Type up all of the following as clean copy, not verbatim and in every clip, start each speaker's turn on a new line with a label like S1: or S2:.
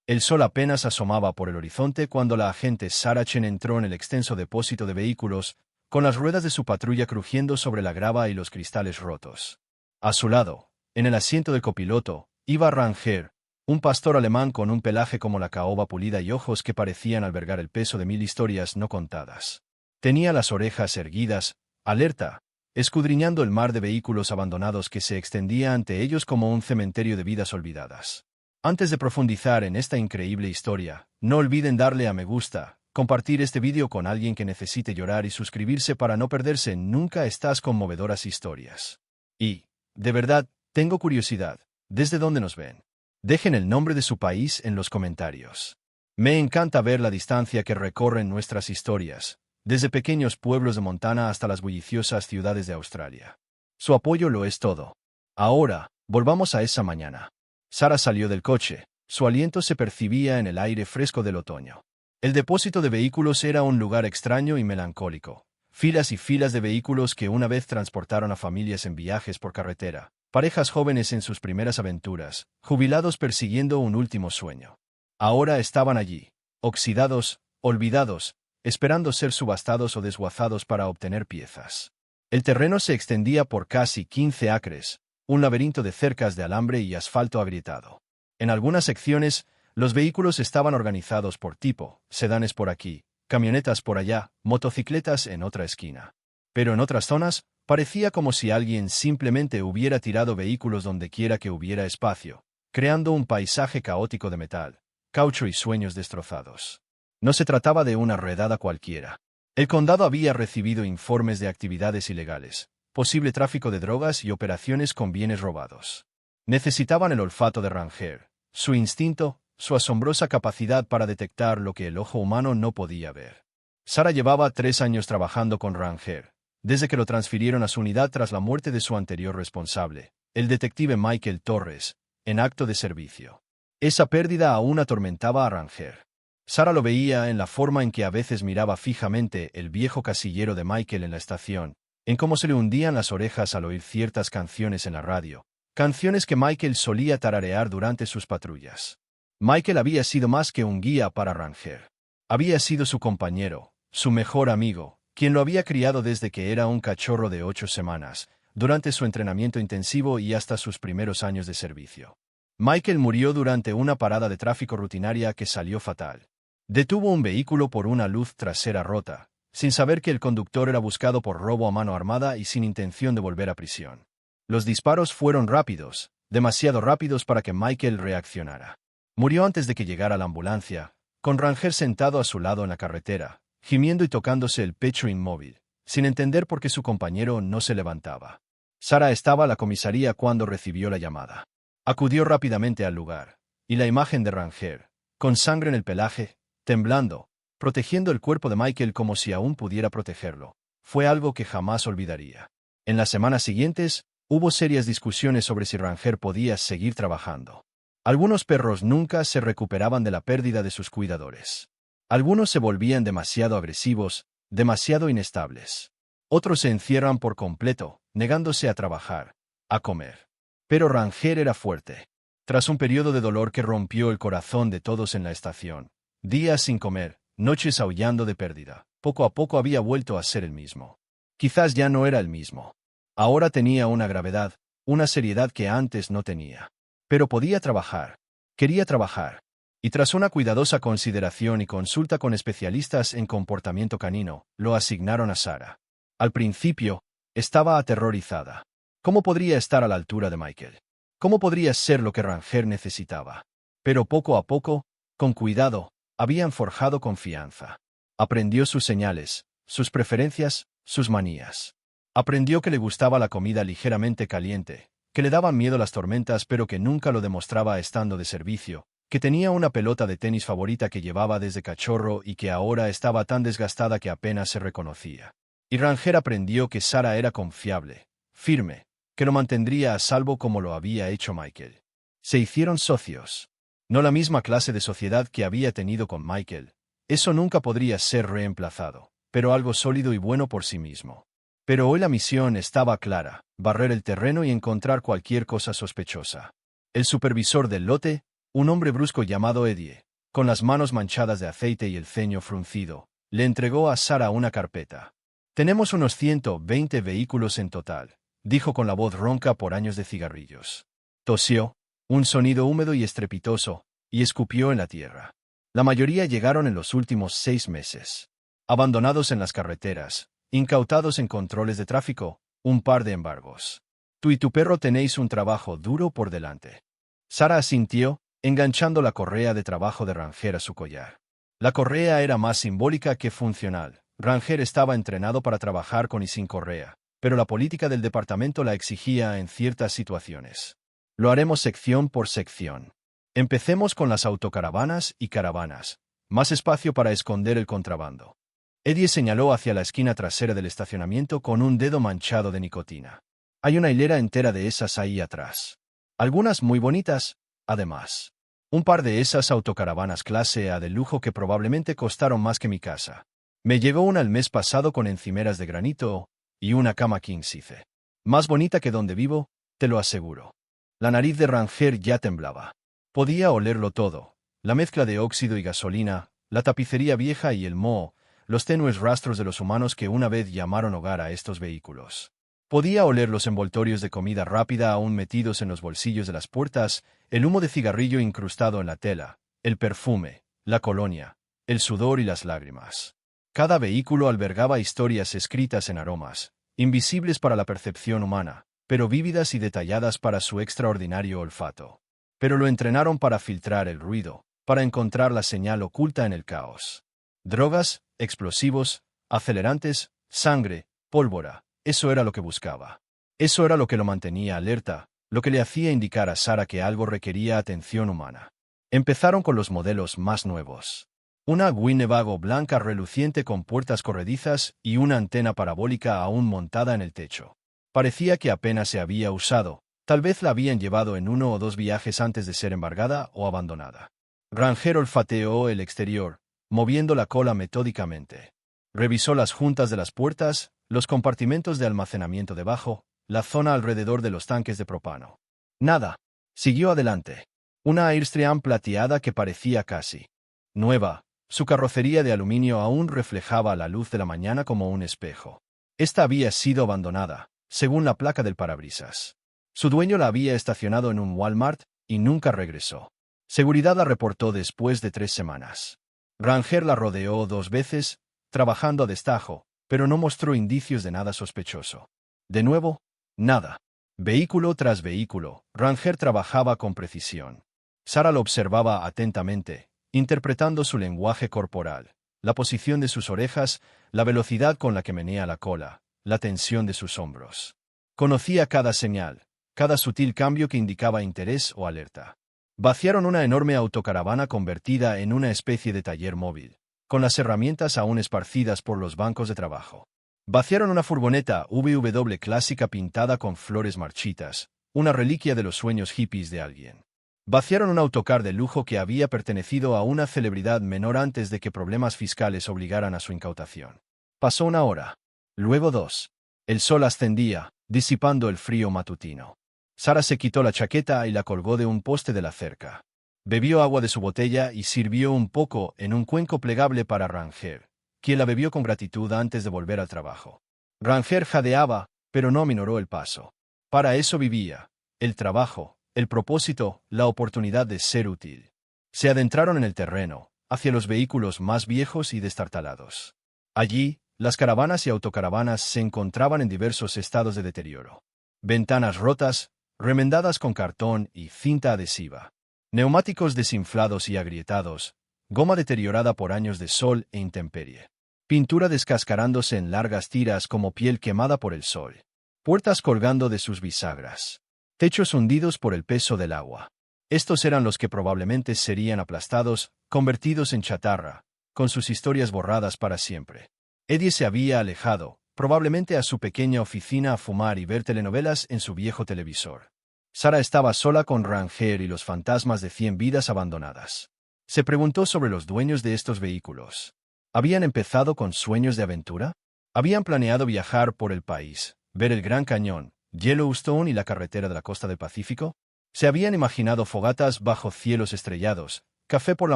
S1: El sol apenas asomaba por el horizonte cuando la agente Sarah Chen entró en el extenso depósito de vehículos, con las ruedas de su patrulla crujiendo sobre la grava y los cristales rotos. A su lado, en el asiento del copiloto, iba Ranger, un pastor alemán con un pelaje como la caoba pulida y ojos que parecían albergar el peso de 1000 historias no contadas. Tenía las orejas erguidas, alerta, escudriñando el mar de vehículos abandonados que se extendía ante ellos como un cementerio de vidas olvidadas. Antes de profundizar en esta increíble historia, no olviden darle a me gusta, compartir este vídeo con alguien que necesite llorar y suscribirse para no perderse nunca estas conmovedoras historias. Y, de verdad, tengo curiosidad, ¿desde dónde nos ven? Dejen el nombre de su país en los comentarios. Me encanta ver la distancia que recorren nuestras historias, desde pequeños pueblos de Montana hasta las bulliciosas ciudades de Australia. Su apoyo lo es todo. Ahora, volvamos a esa mañana. Sarah salió del coche, su aliento se percibía en el aire fresco del otoño. El depósito de vehículos era un lugar extraño y melancólico. Filas y filas de vehículos que una vez transportaron a familias en viajes por carretera, parejas jóvenes en sus primeras aventuras, jubilados persiguiendo un último sueño. Ahora estaban allí, oxidados, olvidados, esperando ser subastados o desguazados para obtener piezas. El terreno se extendía por casi 15 acres, un laberinto de cercas de alambre y asfalto agrietado. En algunas secciones, los vehículos estaban organizados por tipo, sedanes por aquí, camionetas por allá, motocicletas en otra esquina. Pero en otras zonas, parecía como si alguien simplemente hubiera tirado vehículos donde quiera que hubiera espacio, creando un paisaje caótico de metal, caucho y sueños destrozados. No se trataba de una redada cualquiera. El condado había recibido informes de actividades ilegales, posible tráfico de drogas y operaciones con bienes robados. Necesitaban el olfato de Ranger, su instinto, su asombrosa capacidad para detectar lo que el ojo humano no podía ver. Sarah llevaba 3 años trabajando con Ranger, desde que lo transfirieron a su unidad tras la muerte de su anterior responsable, el detective Michael Torres, en acto de servicio. Esa pérdida aún atormentaba a Ranger. Sarah lo veía en la forma en que a veces miraba fijamente el viejo casillero de Michael en la estación, en cómo se le hundían las orejas al oír ciertas canciones en la radio, canciones que Michael solía tararear durante sus patrullas. Michael había sido más que un guía para Ranger. Había sido su compañero, su mejor amigo, quien lo había criado desde que era un cachorro de 8 semanas, durante su entrenamiento intensivo y hasta sus primeros años de servicio. Michael murió durante una parada de tráfico rutinaria que salió fatal. Detuvo un vehículo por una luz trasera rota, sin saber que el conductor era buscado por robo a mano armada y sin intención de volver a prisión. Los disparos fueron rápidos, demasiado rápidos para que Michael reaccionara. Murió antes de que llegara la ambulancia, con Ranger sentado a su lado en la carretera, gimiendo y tocándose el pecho inmóvil, sin entender por qué su compañero no se levantaba. Sarah estaba a la comisaría cuando recibió la llamada. Acudió rápidamente al lugar, y la imagen de Ranger, con sangre en el pelaje, temblando, protegiendo el cuerpo de Michael como si aún pudiera protegerlo, fue algo que jamás olvidaría. En las semanas siguientes, hubo serias discusiones sobre si Ranger podía seguir trabajando. Algunos perros nunca se recuperaban de la pérdida de sus cuidadores. Algunos se volvían demasiado agresivos, demasiado inestables. Otros se encierran por completo, negándose a trabajar, a comer. Pero Ranger era fuerte. Tras un periodo de dolor que rompió el corazón de todos en la estación, días sin comer, noches aullando de pérdida, poco a poco había vuelto a ser el mismo. Quizás ya no era el mismo. Ahora tenía una gravedad, una seriedad que antes no tenía. Pero podía trabajar. Quería trabajar. Y tras una cuidadosa consideración y consulta con especialistas en comportamiento canino, lo asignaron a Sarah. Al principio, estaba aterrorizada. ¿Cómo podría estar a la altura de Michael? ¿Cómo podría ser lo que Ranger necesitaba? Pero poco a poco, con cuidado, habían forjado confianza. Aprendió sus señales, sus preferencias, sus manías. Aprendió que le gustaba la comida ligeramente caliente, que le daban miedo las tormentas pero que nunca lo demostraba estando de servicio, que tenía una pelota de tenis favorita que llevaba desde cachorro y que ahora estaba tan desgastada que apenas se reconocía. Y Ranger aprendió que Sarah era confiable, firme, que lo mantendría a salvo como lo había hecho Michael. Se hicieron socios. No la misma clase de sociedad que había tenido con Michael. Eso nunca podría ser reemplazado, pero algo sólido y bueno por sí mismo. Pero hoy la misión estaba clara: barrer el terreno y encontrar cualquier cosa sospechosa. El supervisor del lote, Un hombre brusco llamado Eddie, con las manos manchadas de aceite y el ceño fruncido, le entregó a Sara una carpeta. «Tenemos unos 120 vehículos en total», dijo con la voz ronca por años de cigarrillos. Tosió, un sonido húmedo y estrepitoso, y escupió en la tierra. La mayoría llegaron en los últimos 6 meses. Abandonados en las carreteras, incautados en controles de tráfico, un par de embargos. Tú y tu perro tenéis un trabajo duro por delante. Sara asintió, enganchando la correa de trabajo de Ranger a su collar. La correa era más simbólica que funcional. Ranger estaba entrenado para trabajar con y sin correa, pero la política del departamento la exigía en ciertas situaciones. Lo haremos sección por sección. Empecemos con las autocaravanas y caravanas. Más espacio para esconder el contrabando. Eddie señaló hacia la esquina trasera del estacionamiento con un dedo manchado de nicotina. Hay una hilera entera de esas ahí atrás. Algunas muy bonitas, además. Un par de esas autocaravanas clase A de lujo que probablemente costaron más que mi casa. Me llegó una el mes pasado con encimeras de granito y una cama king size. Más bonita que donde vivo, te lo aseguro. La nariz de Ranger ya temblaba. Podía olerlo todo. La mezcla de óxido y gasolina, la tapicería vieja y el moho, los tenues rastros de los humanos que una vez llamaron hogar a estos vehículos. Podía oler los envoltorios de comida rápida aún metidos en los bolsillos de las puertas, el humo de cigarrillo incrustado en la tela, el perfume, la colonia, el sudor y las lágrimas. Cada vehículo albergaba historias escritas en aromas, invisibles para la percepción humana, pero vívidas y detalladas para su extraordinario olfato. Pero lo entrenaron para filtrar el ruido, para encontrar la señal oculta en el caos. Drogas, explosivos, acelerantes, sangre, pólvora. Eso era lo que buscaba. Eso era lo que lo mantenía alerta, lo que le hacía indicar a Sara que algo requería atención humana. Empezaron con los modelos más nuevos. Una Winnebago blanca reluciente con puertas corredizas y una antena parabólica aún montada en el techo. Parecía que apenas se había usado, tal vez la habían llevado en 1 o 2 viajes antes de ser embargada o abandonada. Ranger olfateó el exterior, moviendo la cola metódicamente. Revisó las juntas de las puertas, los compartimentos de almacenamiento debajo, la zona alrededor de los tanques de propano. Nada. Siguió adelante. Una Airstream plateada que parecía casi nueva. Su carrocería de aluminio aún reflejaba la luz de la mañana como un espejo. Esta había sido abandonada, según la placa del parabrisas. Su dueño la había estacionado en un Walmart y nunca regresó. Seguridad la reportó después de 3 semanas. Ranger la rodeó 2 veces, trabajando a destajo, pero no mostró indicios de nada sospechoso. De nuevo, nada. Vehículo tras vehículo, Ranger trabajaba con precisión. Sara lo observaba atentamente, interpretando su lenguaje corporal, la posición de sus orejas, la velocidad con la que menea la cola, la tensión de sus hombros. Conocía cada señal, cada sutil cambio que indicaba interés o alerta. Vaciaron una enorme autocaravana convertida en una especie de taller móvil, con las herramientas aún esparcidas por los bancos de trabajo. Vaciaron una furgoneta VW clásica pintada con flores marchitas, una reliquia de los sueños hippies de alguien. Vaciaron un autocar de lujo que había pertenecido a una celebridad menor antes de que problemas fiscales obligaran a su incautación. Pasó 1 hora. Luego 2. El sol ascendía, disipando el frío matutino. Sara se quitó la chaqueta y la colgó de un poste de la cerca. Bebió agua de su botella y sirvió un poco en un cuenco plegable para Ranger, quien la bebió con gratitud antes de volver al trabajo. Ranger jadeaba, pero no aminoró el paso. Para eso vivía: el trabajo, el propósito, la oportunidad de ser útil. Se adentraron en el terreno, hacia los vehículos más viejos y destartalados. Allí, las caravanas y autocaravanas se encontraban en diversos estados de deterioro. Ventanas rotas, remendadas con cartón y cinta adhesiva. Neumáticos desinflados y agrietados, goma deteriorada por años de sol e intemperie. Pintura descascarándose en largas tiras como piel quemada por el sol. Puertas colgando de sus bisagras. Techos hundidos por el peso del agua. Estos eran los que probablemente serían aplastados, convertidos en chatarra, con sus historias borradas para siempre. Eddie se había alejado, probablemente a su pequeña oficina a fumar y ver telenovelas en su viejo televisor. Sara estaba sola con Ranger y los fantasmas de 100 vidas abandonadas. Se preguntó sobre los dueños de estos vehículos. ¿Habían empezado con sueños de aventura? ¿Habían planeado viajar por el país, ver el Gran Cañón, Yellowstone y la carretera de la costa del Pacífico? Se habían imaginado fogatas bajo cielos estrellados, café por la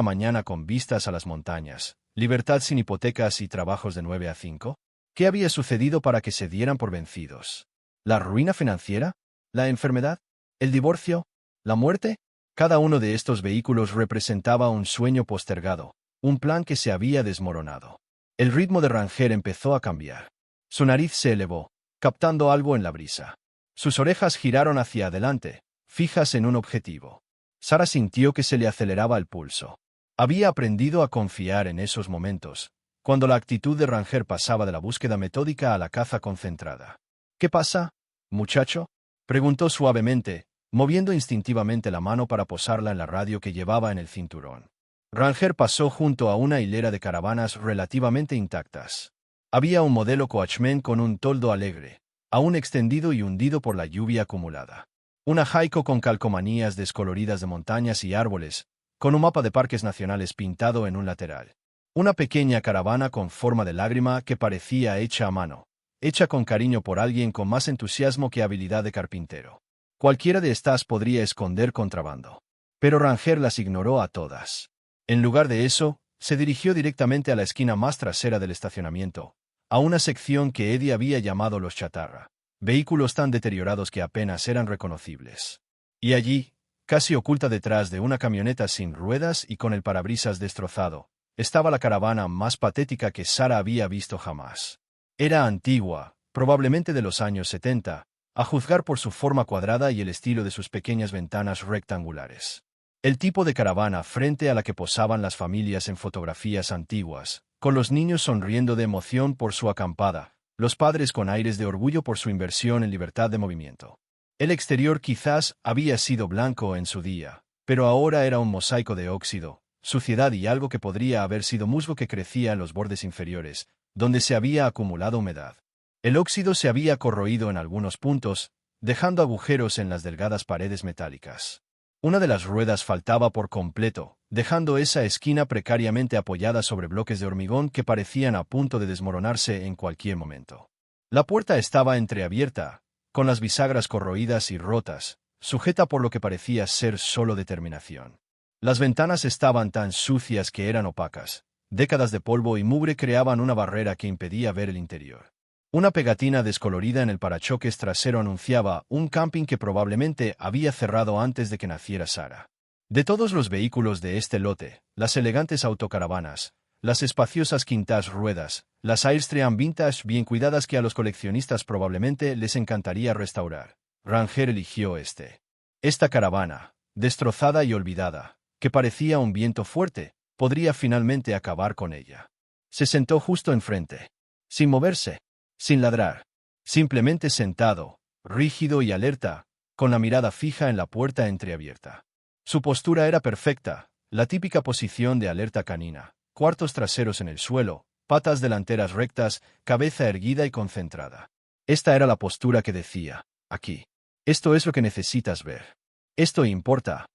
S1: mañana con vistas a las montañas, libertad sin hipotecas y trabajos de 9 a 5. ¿Qué había sucedido para que se dieran por vencidos? ¿La ruina financiera? ¿La enfermedad? ¿El divorcio? ¿La muerte? Cada uno de estos vehículos representaba un sueño postergado, un plan que se había desmoronado. El ritmo de Ranger empezó a cambiar. Su nariz se elevó, captando algo en la brisa. Sus orejas giraron hacia adelante, fijas en un objetivo. Sara sintió que se le aceleraba el pulso. Había aprendido a confiar en esos momentos, cuando la actitud de Ranger pasaba de la búsqueda metódica a la caza concentrada. ¿Qué pasa, muchacho?, preguntó suavemente, moviendo instintivamente la mano para posarla en la radio que llevaba en el cinturón. Ranger pasó junto a una hilera de caravanas relativamente intactas. Había un modelo Coachmen con un toldo alegre, aún extendido y hundido por la lluvia acumulada. Una Haico con calcomanías descoloridas de montañas y árboles, con un mapa de parques nacionales pintado en un lateral. Una pequeña caravana con forma de lágrima que parecía hecha a mano, hecha con cariño por alguien con más entusiasmo que habilidad de carpintero. Cualquiera de estas podría esconder contrabando. Pero Ranger las ignoró a todas. En lugar de eso, se dirigió directamente a la esquina más trasera del estacionamiento, a una sección que Eddie había llamado los chatarra, vehículos tan deteriorados que apenas eran reconocibles. Y allí, casi oculta detrás de una camioneta sin ruedas y con el parabrisas destrozado, estaba la caravana más patética que Sara había visto jamás. Era antigua, probablemente de los años 70, a juzgar por su forma cuadrada y el estilo de sus pequeñas ventanas rectangulares. El tipo de caravana frente a la que posaban las familias en fotografías antiguas, con los niños sonriendo de emoción por su acampada, los padres con aires de orgullo por su inversión en libertad de movimiento. El exterior quizás había sido blanco en su día, pero ahora era un mosaico de óxido, suciedad y algo que podría haber sido musgo que crecía en los bordes inferiores, donde se había acumulado humedad. El óxido se había corroído en algunos puntos, dejando agujeros en las delgadas paredes metálicas. Una de las ruedas faltaba por completo, dejando esa esquina precariamente apoyada sobre bloques de hormigón que parecían a punto de desmoronarse en cualquier momento. La puerta estaba entreabierta, con las bisagras corroídas y rotas, sujeta por lo que parecía ser solo determinación. Las ventanas estaban tan sucias que eran opacas. Décadas de polvo y mugre creaban una barrera que impedía ver el interior. Una pegatina descolorida en el parachoques trasero anunciaba un camping que probablemente había cerrado antes de que naciera Sara. De todos los vehículos de este lote, las elegantes autocaravanas, las espaciosas quintas ruedas, las Airstream Vintage bien cuidadas que a los coleccionistas probablemente les encantaría restaurar, Ranger eligió esta caravana, destrozada y olvidada, que parecía un viento fuerte, podría finalmente acabar con ella. Se sentó justo enfrente, sin moverse, sin ladrar, simplemente sentado, rígido y alerta, con la mirada fija en la puerta entreabierta. Su postura era perfecta, la típica posición de alerta canina, cuartos traseros en el suelo, patas delanteras rectas, cabeza erguida y concentrada. Esta era la postura que decía, aquí. Esto es lo que necesitas ver. Esto importa.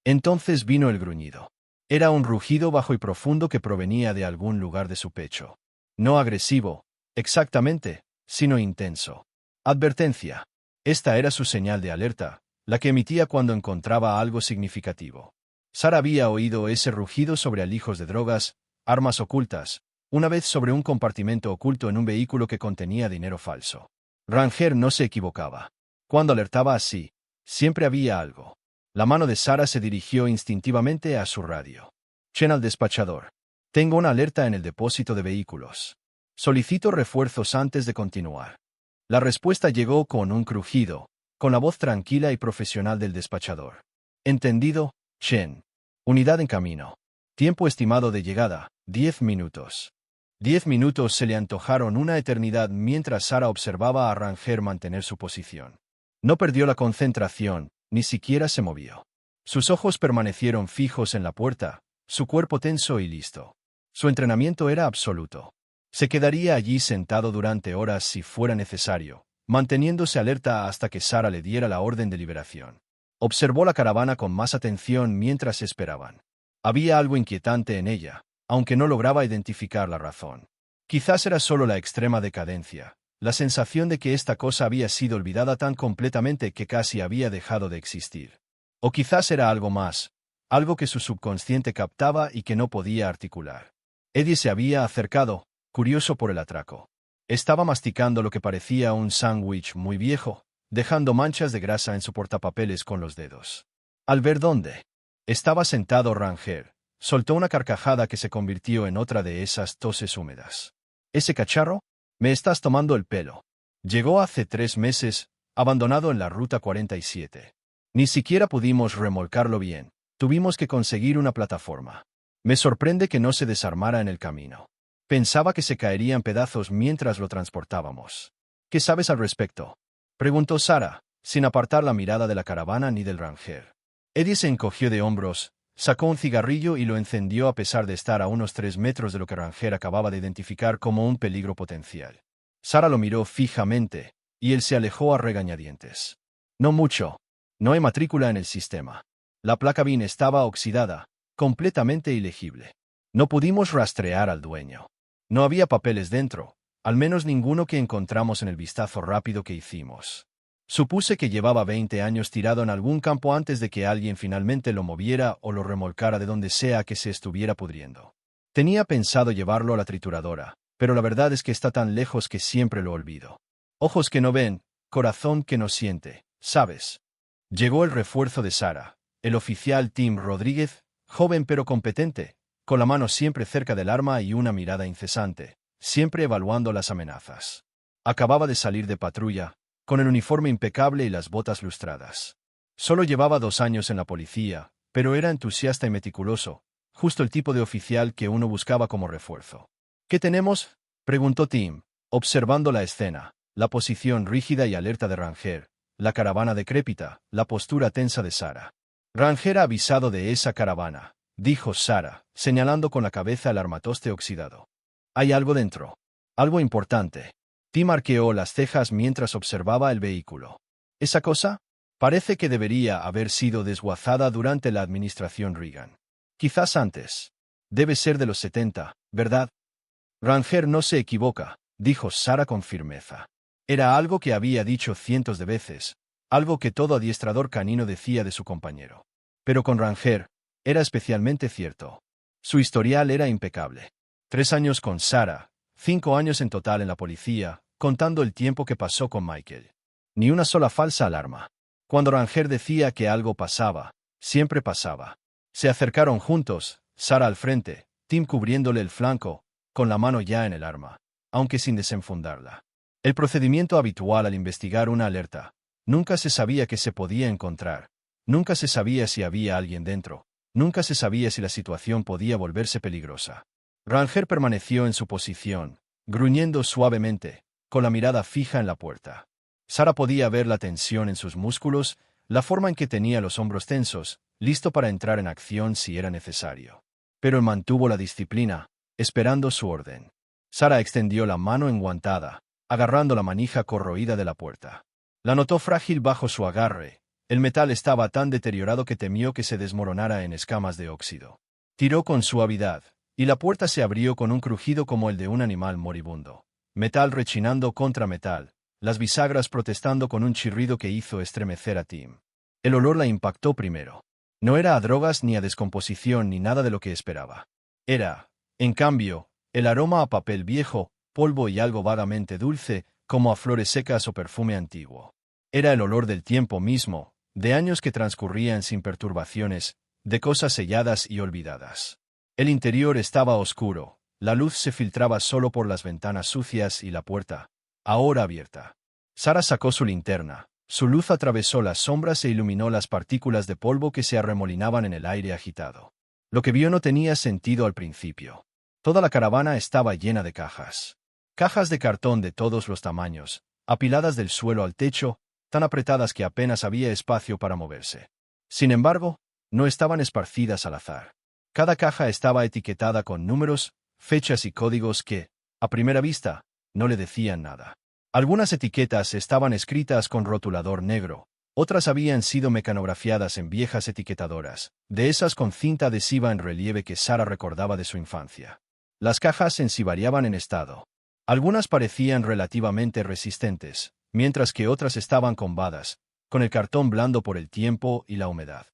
S1: Entonces vino el gruñido. Era un rugido bajo y profundo que provenía de algún lugar de su pecho. No agresivo, exactamente, sino intenso. Advertencia. Esta era su señal de alerta, la que emitía cuando encontraba algo significativo. Sara había oído ese rugido sobre alijos de drogas, armas ocultas, una vez sobre un compartimento oculto en un vehículo que contenía dinero falso. Ranger no se equivocaba. Cuando alertaba así, siempre había algo. La mano de Sara se dirigió instintivamente a su radio. Chen al despachador. Tengo una alerta en el depósito de vehículos. Solicito refuerzos antes de continuar. La respuesta llegó con un crujido, con la voz tranquila y profesional del despachador. Entendido, Chen. Unidad en camino. Tiempo estimado de llegada, 10 minutos. 10 minutos se le antojaron una eternidad mientras Sara observaba a Ranger mantener su posición. No perdió la concentración, ni siquiera se movió. Sus ojos permanecieron fijos en la puerta, su cuerpo tenso y listo. Su entrenamiento era absoluto. Se quedaría allí sentado durante horas si fuera necesario, manteniéndose alerta hasta que Sara le diera la orden de liberación. Observó la caravana con más atención mientras esperaban. Había algo inquietante en ella, aunque no lograba identificar la razón. Quizás era solo la extrema decadencia, la sensación de que esta cosa había sido olvidada tan completamente que casi había dejado de existir. O quizás era algo más, algo que su subconsciente captaba y que no podía articular. Eddie se había acercado, curioso por el atraco. Estaba masticando lo que parecía un sándwich muy viejo, dejando manchas de grasa en su portapapeles con los dedos. Al ver dónde estaba sentado Ranger, soltó una carcajada que se convirtió en otra de esas toses húmedas. ¿Ese cacharro? Me estás tomando el pelo. Llegó hace 3 meses, abandonado en la Ruta 47. Ni siquiera pudimos remolcarlo bien. Tuvimos que conseguir una plataforma. Me sorprende que no se desarmara en el camino. Pensaba que se caería en pedazos mientras lo transportábamos. ¿Qué sabes al respecto?, preguntó Sarah, sin apartar la mirada de la caravana ni del Ranger. Eddie se encogió de hombros, sacó un cigarrillo y lo encendió a pesar de estar a unos 3 metros de lo que Ranger acababa de identificar como un peligro potencial. Sarah lo miró fijamente, y él se alejó a regañadientes. No mucho. No hay matrícula en el sistema. La placa VIN estaba oxidada, completamente ilegible. No pudimos rastrear al dueño. No había papeles dentro, al menos ninguno que encontramos en el vistazo rápido que hicimos. Supuse que llevaba 20 años tirado en algún campo antes de que alguien finalmente lo moviera o lo remolcara de donde sea que se estuviera pudriendo. Tenía pensado llevarlo a la trituradora, pero la verdad es que está tan lejos que siempre lo olvido. Ojos que no ven, corazón que no siente, ¿sabes? Llegó el refuerzo de Sarah, el oficial Tim Rodríguez, joven pero competente, con la mano siempre cerca del arma y una mirada incesante, siempre evaluando las amenazas. Acababa de salir de patrulla, con el uniforme impecable y las botas lustradas. Solo llevaba 2 años en la policía, pero era entusiasta y meticuloso, justo el tipo de oficial que uno buscaba como refuerzo. ¿Qué tenemos?, preguntó Tim, observando la escena, la posición rígida y alerta de Ranger, la caravana decrépita, la postura tensa de Sarah. Ranger ha avisado de esa caravana, dijo Sarah, señalando con la cabeza el armatoste oxidado. Hay algo dentro. Algo importante. Tim arqueó las cejas mientras observaba el vehículo. ¿Esa cosa? Parece que debería haber sido desguazada durante la administración Reagan. Quizás antes. Debe ser de los 70, ¿verdad? Ranger no se equivoca, dijo Sarah con firmeza. Era algo que había dicho cientos de veces, algo que todo adiestrador canino decía de su compañero. Pero con Ranger, era especialmente cierto. Su historial era impecable. 3 años con Sarah, 5 años en total en la policía, contando el tiempo que pasó con Michael. Ni una sola falsa alarma. Cuando Ranger decía que algo pasaba, siempre pasaba. Se acercaron juntos, Sarah al frente, Tim cubriéndole el flanco, con la mano ya en el arma, aunque sin desenfundarla. El procedimiento habitual al investigar una alerta. Nunca se sabía qué se podía encontrar. Nunca se sabía si había alguien dentro. Nunca se sabía si la situación podía volverse peligrosa. Ranger permaneció en su posición, gruñendo suavemente, con la mirada fija en la puerta. Sarah podía ver la tensión en sus músculos, la forma en que tenía los hombros tensos, listo para entrar en acción si era necesario. Pero él mantuvo la disciplina, esperando su orden. Sarah extendió la mano enguantada, agarrando la manija corroída de la puerta. La notó frágil bajo su agarre. El metal estaba tan deteriorado que temió que se desmoronara en escamas de óxido. Tiró con suavidad, y la puerta se abrió con un crujido como el de un animal moribundo. Metal rechinando contra metal, las bisagras protestando con un chirrido que hizo estremecer a Tim. El olor la impactó primero. No era a drogas ni a descomposición ni nada de lo que esperaba. Era, en cambio, el aroma a papel viejo, polvo y algo vagamente dulce, como a flores secas o perfume antiguo. Era el olor del tiempo mismo, de años que transcurrían sin perturbaciones, de cosas selladas y olvidadas. El interior estaba oscuro, la luz se filtraba solo por las ventanas sucias y la puerta, ahora abierta. Sarah sacó su linterna, su luz atravesó las sombras e iluminó las partículas de polvo que se arremolinaban en el aire agitado. Lo que vio no tenía sentido al principio. Toda la caravana estaba llena de cajas. Cajas de cartón de todos los tamaños, apiladas del suelo al techo, tan apretadas que apenas había espacio para moverse. Sin embargo, no estaban esparcidas al azar. Cada caja estaba etiquetada con números, fechas y códigos que, a primera vista, no le decían nada. Algunas etiquetas estaban escritas con rotulador negro, otras habían sido mecanografiadas en viejas etiquetadoras, de esas con cinta adhesiva en relieve que Sarah recordaba de su infancia. Las cajas en sí variaban en estado. Algunas parecían relativamente resistentes, mientras que otras estaban combadas, con el cartón blando por el tiempo y la humedad.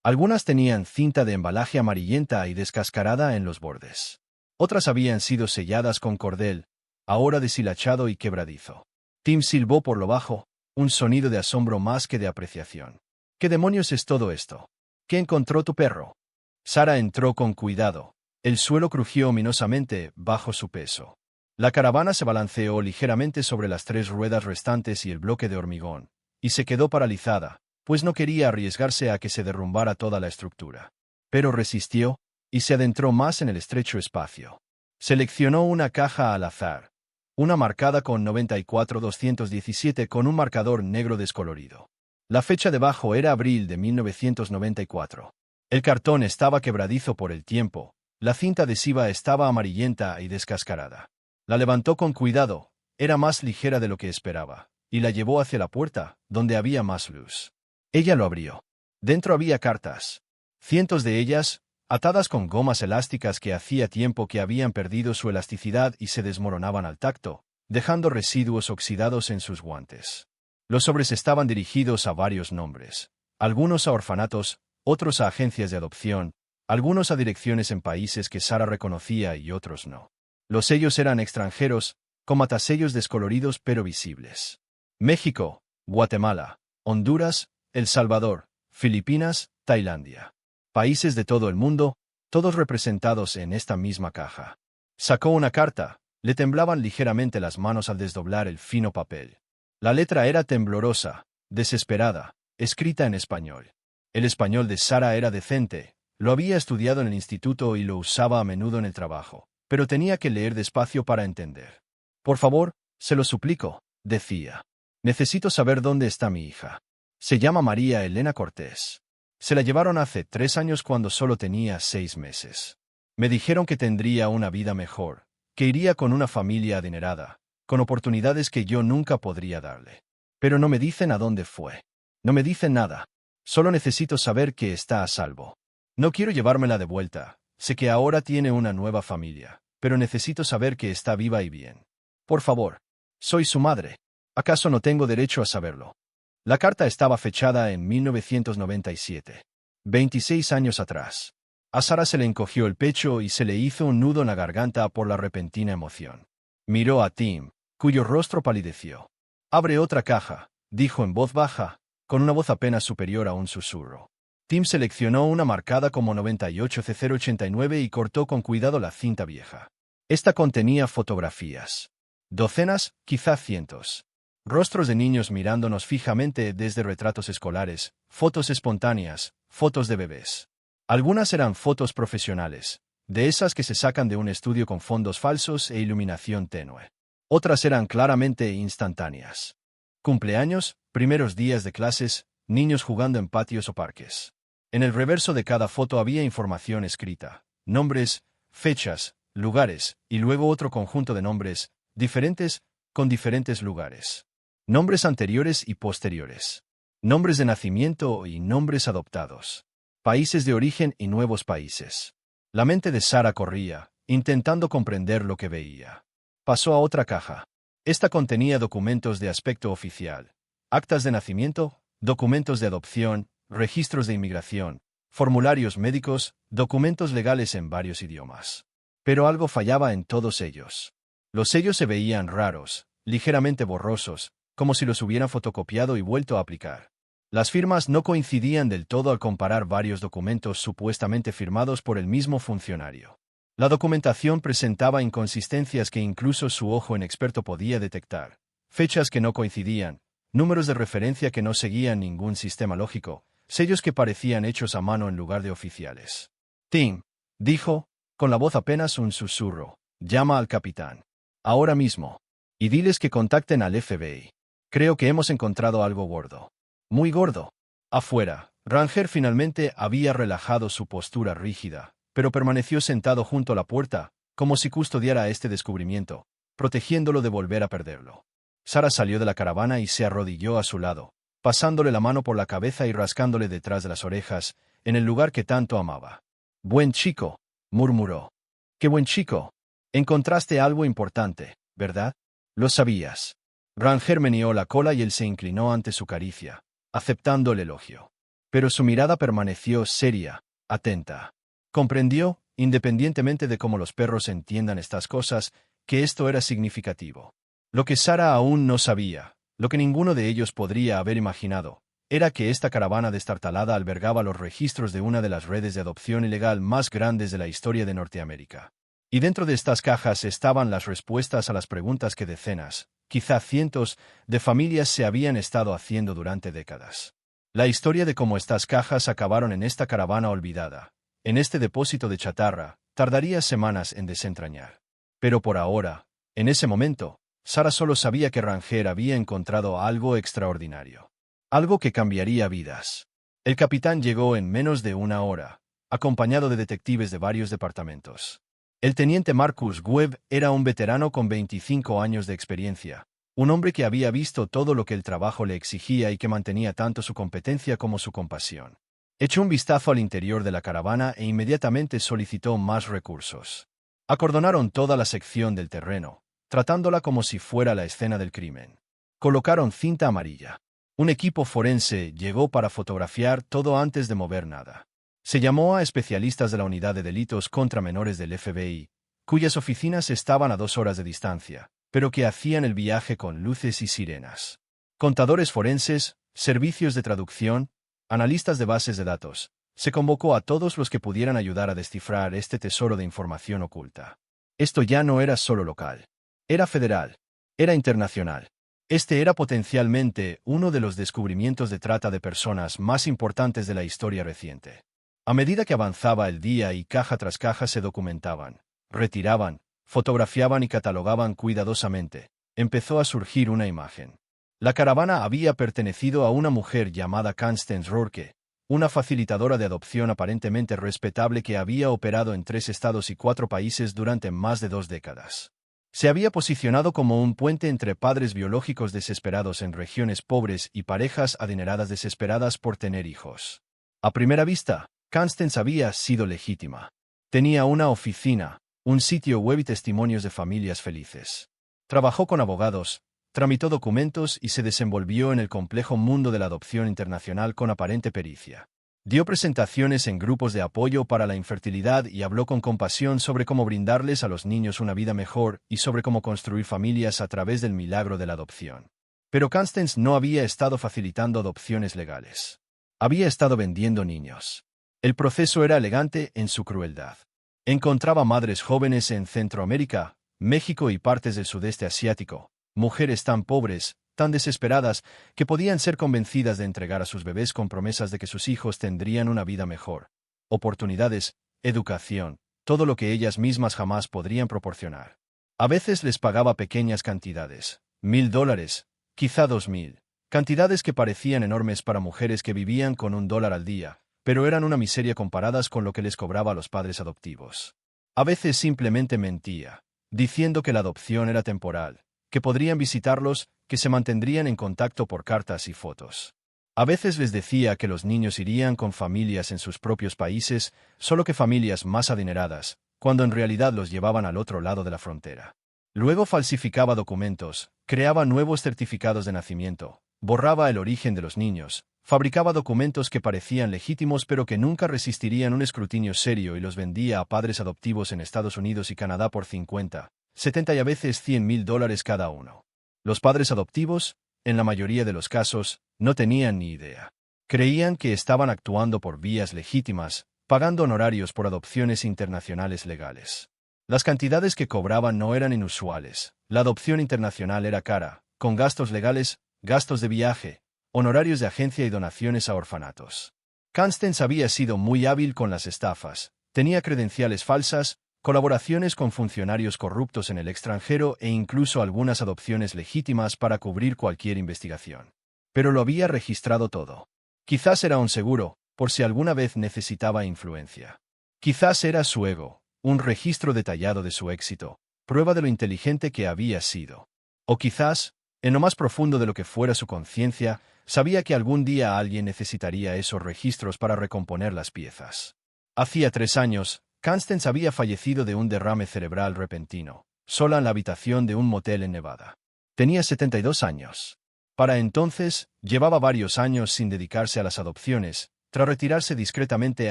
S1: Algunas tenían cinta de embalaje amarillenta y descascarada en los bordes. Otras habían sido selladas con cordel, ahora deshilachado y quebradizo. Tim silbó por lo bajo, un sonido de asombro más que de apreciación. ¿Qué demonios es todo esto? ¿Qué encontró tu perro? Sara entró con cuidado. El suelo crujió ominosamente bajo su peso. La caravana se balanceó ligeramente sobre las 3 ruedas restantes y el bloque de hormigón, y se quedó paralizada, pues no quería arriesgarse a que se derrumbara toda la estructura. Pero resistió, y se adentró más en el estrecho espacio. Seleccionó una caja al azar, una marcada con 94-217 con un marcador negro descolorido. La fecha debajo era abril de 1994. El cartón estaba quebradizo por el tiempo, la cinta adhesiva estaba amarillenta y descascarada. La levantó con cuidado, era más ligera de lo que esperaba, y la llevó hacia la puerta, donde había más luz. Ella lo abrió. Dentro había cartas. Cientos de ellas, atadas con gomas elásticas que hacía tiempo que habían perdido su elasticidad y se desmoronaban al tacto, dejando residuos oxidados en sus guantes. Los sobres estaban dirigidos a varios nombres, algunos a orfanatos, otros a agencias de adopción, algunos a direcciones en países que Sara reconocía y otros no. Los sellos eran extranjeros, con matasellos descoloridos pero visibles. México, Guatemala, Honduras, El Salvador, Filipinas, Tailandia. Países de todo el mundo, todos representados en esta misma caja. Sacó una carta, le temblaban ligeramente las manos al desdoblar el fino papel. La letra era temblorosa, desesperada, escrita en español. El español de Sara era decente, lo había estudiado en el instituto y lo usaba a menudo en el trabajo, pero tenía que leer despacio para entender. Por favor, se lo suplico, decía. Necesito saber dónde está mi hija. Se llama María Elena Cortés. Se la llevaron hace 3 años cuando solo tenía 6 meses. Me dijeron que tendría una vida mejor, que iría con una familia adinerada, con oportunidades que yo nunca podría darle. Pero no me dicen a dónde fue. No me dicen nada. Solo necesito saber que está a salvo. No quiero llevármela de vuelta. Sé que ahora tiene una nueva familia, pero necesito saber que está viva y bien. Por favor. Soy su madre. ¿Acaso no tengo derecho a saberlo? La carta estaba fechada en 1997. 26 años atrás. A Sara se le encogió el pecho y se le hizo un nudo en la garganta por la repentina emoción. Miró a Tim, cuyo rostro palideció. «Abre otra caja», dijo en voz baja, con una voz apenas superior a un susurro. Tim seleccionó una marcada como 98C089 y cortó con cuidado la cinta vieja. Esta contenía fotografías. Docenas, quizá cientos. Rostros de niños mirándonos fijamente desde retratos escolares, fotos espontáneas, fotos de bebés. Algunas eran fotos profesionales, de esas que se sacan de un estudio con fondos falsos e iluminación tenue. Otras eran claramente instantáneas. Cumpleaños, primeros días de clases, niños jugando en patios o parques. En el reverso de cada foto había información escrita, nombres, fechas, lugares, y luego otro conjunto de nombres, diferentes, con diferentes lugares. Nombres anteriores y posteriores. Nombres de nacimiento y nombres adoptados. Países de origen y nuevos países. La mente de Sara corría, intentando comprender lo que veía. Pasó a otra caja. Esta contenía documentos de aspecto oficial. Actas de nacimiento, documentos de adopción, registros de inmigración, formularios médicos, documentos legales en varios idiomas. Pero algo fallaba en todos ellos. Los sellos se veían raros, ligeramente borrosos, como si los hubieran fotocopiado y vuelto a aplicar. Las firmas no coincidían del todo al comparar varios documentos supuestamente firmados por el mismo funcionario. La documentación presentaba inconsistencias que incluso su ojo inexperto podía detectar, fechas que no coincidían, números de referencia que no seguían ningún sistema lógico, sellos que parecían hechos a mano en lugar de oficiales. Tim, dijo, con la voz apenas un susurro, llama al capitán. Ahora mismo. Y diles que contacten al FBI. Creo que hemos encontrado algo gordo. Muy gordo. Afuera, Ranger finalmente había relajado su postura rígida, pero permaneció sentado junto a la puerta, como si custodiara este descubrimiento, protegiéndolo de volver a perderlo. Sara salió de la caravana y se arrodilló a su lado, pasándole la mano por la cabeza y rascándole detrás de las orejas, en el lugar que tanto amaba. «Buen chico», murmuró. «Qué buen chico. Encontraste algo importante, ¿verdad? Lo sabías». Ranger meneó la cola y él se inclinó ante su caricia, aceptando el elogio. pero su mirada permaneció seria, atenta. Comprendió, independientemente de cómo los perros entiendan estas cosas, que esto era significativo. Lo que Sara aún no sabía, lo que ninguno de ellos podría haber imaginado, era que esta caravana destartalada albergaba los registros de una de las redes de adopción ilegal más grandes de la historia de Norteamérica. Y dentro de estas cajas estaban las respuestas a las preguntas que decenas, quizá cientos, de familias se habían estado haciendo durante décadas. La historia de cómo estas cajas acabaron en esta caravana olvidada, en este depósito de chatarra, tardaría semanas en desentrañar. Pero por ahora, en ese momento, Sara solo sabía que Ranger había encontrado algo extraordinario. Algo que cambiaría vidas. El capitán llegó en menos de una hora, acompañado de detectives de varios departamentos. El teniente Marcus Webb era un veterano con 25 años de experiencia, un hombre que había visto todo lo que el trabajo le exigía y que mantenía tanto su competencia como su compasión. Echó un vistazo al interior de la caravana e inmediatamente solicitó más recursos. Acordonaron toda la sección del terreno, tratándola como si fuera la escena del crimen. Colocaron cinta amarilla. Un equipo forense llegó para fotografiar todo antes de mover nada. Se llamó a especialistas de la Unidad de Delitos contra Menores del FBI, cuyas oficinas estaban a 2 horas de distancia, pero que hacían el viaje con luces y sirenas. Contadores forenses, servicios de traducción, analistas de bases de datos. Se convocó a todos los que pudieran ayudar a descifrar este tesoro de información oculta. Esto ya no era solo local. Era federal. Era internacional. Este era potencialmente uno de los descubrimientos de trata de personas más importantes de la historia reciente. A medida que avanzaba el día y caja tras caja se documentaban, retiraban, fotografiaban y catalogaban cuidadosamente, empezó a surgir una imagen. La caravana había pertenecido a una mujer llamada Constance Rourke, una facilitadora de adopción aparentemente respetable que había operado en 3 estados y 4 países durante más de 2 décadas. Se había posicionado como un puente entre padres biológicos desesperados en regiones pobres y parejas adineradas desesperadas por tener hijos. A primera vista, Constance había sido legítima. Tenía una oficina, un sitio web y testimonios de familias felices. Trabajó con abogados, tramitó documentos y se desenvolvió en el complejo mundo de la adopción internacional con aparente pericia. Dio presentaciones en grupos de apoyo para la infertilidad y habló con compasión sobre cómo brindarles a los niños una vida mejor y sobre cómo construir familias a través del milagro de la adopción. Pero Constance no había estado facilitando adopciones legales. Había estado vendiendo niños. El proceso era elegante en su crueldad. Encontraba madres jóvenes en Centroamérica, México y partes del sudeste asiático, mujeres tan pobres, tan desesperadas, que podían ser convencidas de entregar a sus bebés con promesas de que sus hijos tendrían una vida mejor, oportunidades, educación, todo lo que ellas mismas jamás podrían proporcionar. A veces les pagaba pequeñas cantidades, $1,000, quizá 2,000, cantidades que parecían enormes para mujeres que vivían con $1 al día, pero eran una miseria comparadas con lo que les cobraba a los padres adoptivos. A veces simplemente mentía, diciendo que la adopción era temporal, que podrían visitarlos, que se mantendrían en contacto por cartas y fotos. A veces les decía que los niños irían con familias en sus propios países, solo que familias más adineradas, cuando en realidad los llevaban al otro lado de la frontera. Luego falsificaba documentos, creaba nuevos certificados de nacimiento, borraba el origen de los niños, fabricaba documentos que parecían legítimos pero que nunca resistirían un escrutinio serio y los vendía a padres adoptivos en Estados Unidos y Canadá por 50, 70 y a veces $100,000 cada uno. Los padres adoptivos, en la mayoría de los casos, no tenían ni idea. Creían que estaban actuando por vías legítimas, pagando honorarios por adopciones internacionales legales. Las cantidades que cobraban no eran inusuales. La adopción internacional era cara, con gastos legales, gastos de viaje, honorarios de agencia y donaciones a orfanatos. Constance había sido muy hábil con las estafas, tenía credenciales falsas, colaboraciones con funcionarios corruptos en el extranjero e incluso algunas adopciones legítimas para cubrir cualquier investigación. Pero lo había registrado todo. Quizás era un seguro, por si alguna vez necesitaba influencia. Quizás era su ego, un registro detallado de su éxito, prueba de lo inteligente que había sido. O quizás, en lo más profundo de lo que fuera su conciencia, sabía que algún día alguien necesitaría esos registros para recomponer las piezas. Hacía 3 años, Constance había fallecido de un derrame cerebral repentino, sola en la habitación de un motel en Nevada. Tenía 72 años. Para entonces, llevaba varios años sin dedicarse a las adopciones, tras retirarse discretamente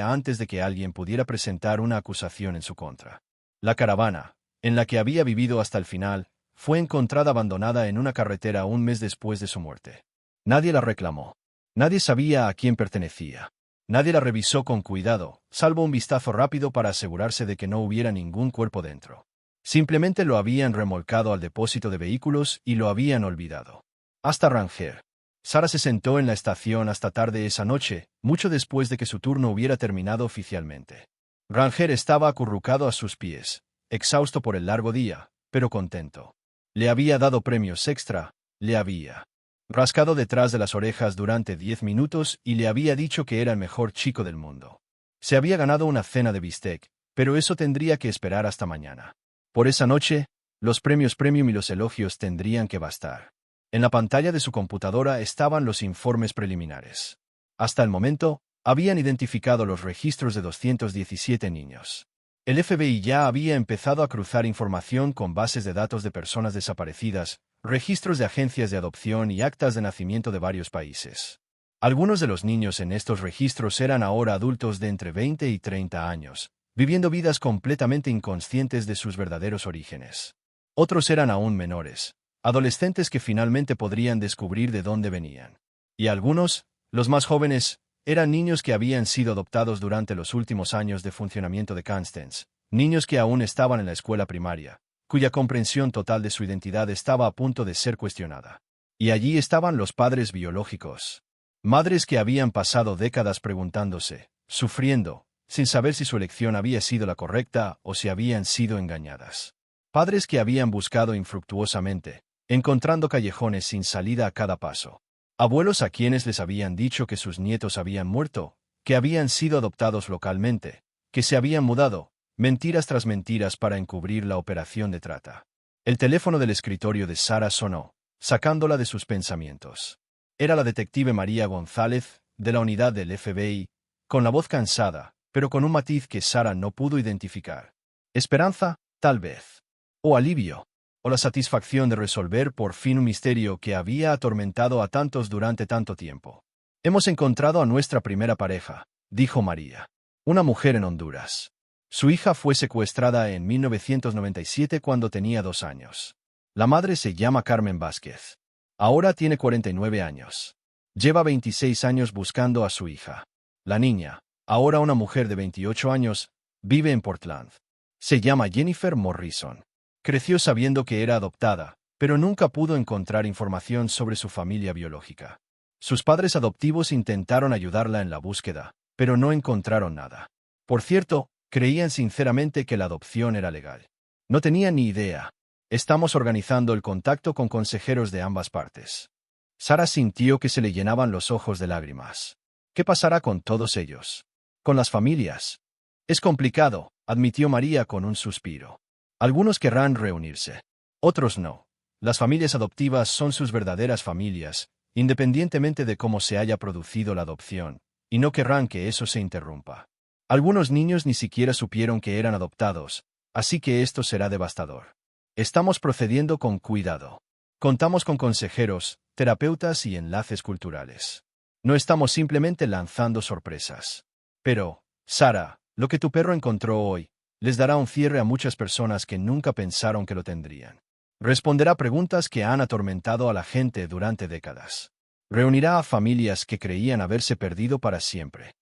S1: antes de que alguien pudiera presentar una acusación en su contra. La caravana, en la que había vivido hasta el final, fue encontrada abandonada en una carretera un mes después de su muerte. Nadie la reclamó. Nadie sabía a quién pertenecía. Nadie la revisó con cuidado, salvo un vistazo rápido para asegurarse de que no hubiera ningún cuerpo dentro. Simplemente lo habían remolcado al depósito de vehículos y lo habían olvidado. Hasta Ranger. Sarah se sentó en la estación hasta tarde esa noche, mucho después de que su turno hubiera terminado oficialmente. Ranger estaba acurrucado a sus pies, exhausto por el largo día, pero contento. Le había dado premios extra, le había rascado detrás de las orejas durante 10 minutos y le había dicho que era el mejor chico del mundo. Se había ganado una cena de bistec, pero eso tendría que esperar hasta mañana. Por esa noche, los premios premium y los elogios tendrían que bastar. En la pantalla de su computadora estaban los informes preliminares. Hasta el momento, habían identificado los registros de 217 niños. El FBI ya había empezado a cruzar información con bases de datos de personas desaparecidas, registros de agencias de adopción y actas de nacimiento de varios países. Algunos de los niños en estos registros eran ahora adultos de entre 20 y 30 años, viviendo vidas completamente inconscientes de sus verdaderos orígenes. Otros eran aún menores, adolescentes que finalmente podrían descubrir de dónde venían. Y algunos, los más jóvenes, eran niños que habían sido adoptados durante los últimos años de funcionamiento de Constance, niños que aún estaban en la escuela primaria, cuya comprensión total de su identidad estaba a punto de ser cuestionada. Y allí estaban los padres biológicos. Madres que habían pasado décadas preguntándose, sufriendo, sin saber si su elección había sido la correcta o si habían sido engañadas. Padres que habían buscado infructuosamente, encontrando callejones sin salida a cada paso. Abuelos a quienes les habían dicho que sus nietos habían muerto, que habían sido adoptados localmente, que se habían mudado, mentiras tras mentiras para encubrir la operación de trata. El teléfono del escritorio de Sarah sonó, sacándola de sus pensamientos. Era la detective María González, de la unidad del FBI, con la voz cansada, pero con un matiz que Sarah no pudo identificar. Esperanza, tal vez. O alivio. O la satisfacción de resolver por fin un misterio que había atormentado a tantos durante tanto tiempo. Hemos encontrado a nuestra primera pareja, dijo María. Una mujer en Honduras. Su hija fue secuestrada en 1997 cuando tenía 2 años. La madre se llama Carmen Vázquez. Ahora tiene 49 años. Lleva 26 años buscando a su hija. La niña, ahora una mujer de 28 años, vive en Portland. Se llama Jennifer Morrison. Creció sabiendo que era adoptada, pero nunca pudo encontrar información sobre su familia biológica. Sus padres adoptivos intentaron ayudarla en la búsqueda, pero no encontraron nada. Por cierto, creían sinceramente que la adopción era legal. No tenían ni idea. Estamos organizando el contacto con consejeros de ambas partes. Sarah sintió que se le llenaban los ojos de lágrimas. ¿Qué pasará con todos ellos? Con las familias. Es complicado, admitió María con un suspiro. Algunos querrán reunirse. Otros no. Las familias adoptivas son sus verdaderas familias, independientemente de cómo se haya producido la adopción, y no querrán que eso se interrumpa. Algunos niños ni siquiera supieron que eran adoptados, así que esto será devastador. Estamos procediendo con cuidado. Contamos con consejeros, terapeutas y enlaces culturales. No estamos simplemente lanzando sorpresas. Pero, Sarah, lo que tu perro encontró hoy, les dará un cierre a muchas personas que nunca pensaron que lo tendrían. Responderá preguntas que han atormentado a la gente durante décadas. Reunirá a familias que creían haberse perdido para siempre.